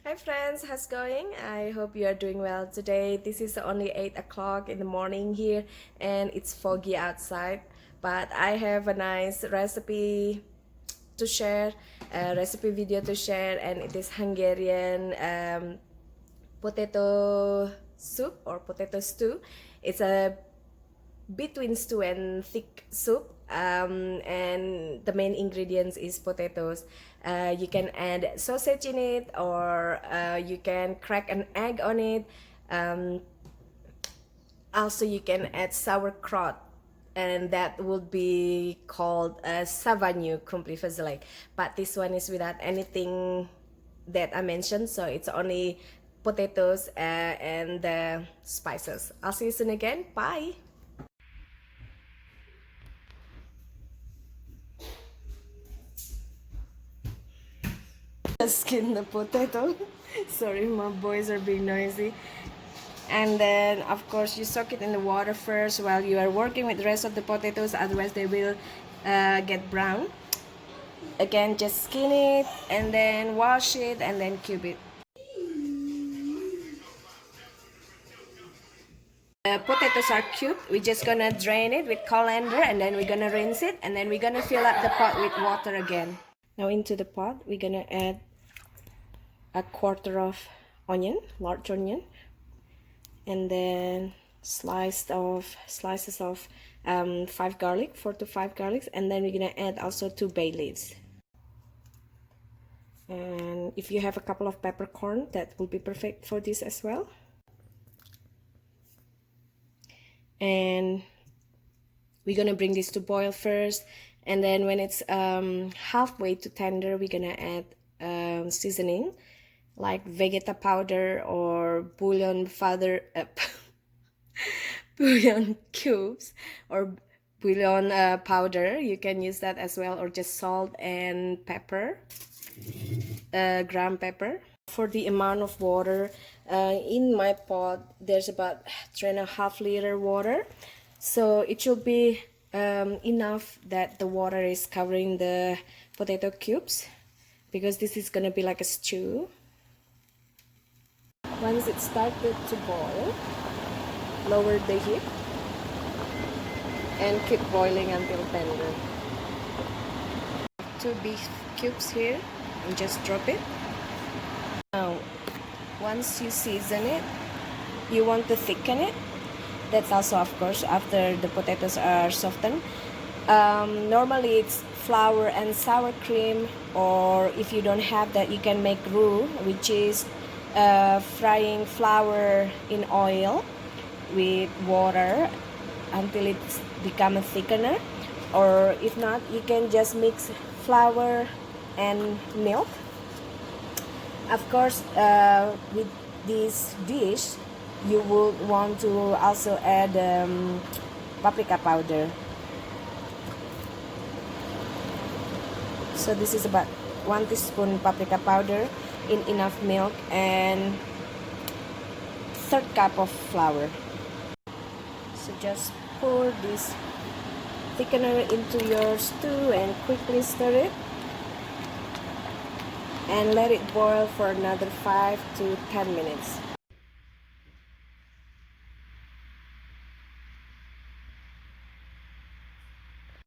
Hi friends, how's it going? I hope you are doing well today. This is only 8 o'clock in the morning here and it's foggy outside, but I have a nice recipe to share, a recipe video to share, and it is Hungarian potato soup or potato stew. It's a between stew and thick soup, and the main ingredients is potatoes. You can add sausage in it, or you can crack an egg on it. Also you can add sauerkraut, and that would be called savagnu Krumpli Fozelek, but this one is without anything that I mentioned, so it's only potatoes and the spices. I'll see you soon again. Bye. Skin the potato. Sorry, my boys are being noisy. And then of course you soak it in the water first while you are working with the rest of the potatoes, otherwise they will get brown. Again, just skin it and then wash it and then cube it. Potatoes are cubed. We're just gonna drain it with colander, and then we're gonna rinse it, and then we're gonna fill up the pot with water again. Now into the pot we're gonna add a quarter of onion, large onion, and then slices of 4 to 5 garlics, and then we're gonna add also 2 bay leaves. And if you have a couple of peppercorns, that will be perfect for this as well. And we're gonna bring this to boil first, and then when it's halfway to tender, we're gonna add seasoning like vegeta powder or bouillon powder, bouillon cubes or bouillon powder. You can use that as well, or just salt and pepper, ground pepper. For the amount of water, in my pot there's about 3.5 liter water, so it should be enough that the water is covering the potato cubes, because this is gonna be like a stew. Once it started to boil, lower the heat and keep boiling until tender. 2 beef cubes here, and just drop it. Now, once you season it, you want to thicken it. That's also, of course, after the potatoes are softened. Normally it's flour and sour cream, or if you don't have that, you can make roux, which is frying flour in oil with water until it's become a thickener, or if not, you can just mix flour and milk. Of course, with this dish you would want to also add paprika powder. So this is about 1 teaspoon paprika powder in enough milk and 1/3 cup of flour. So just pour this thickener into your stew and quickly stir it, and let it boil for another 5 to 10 minutes.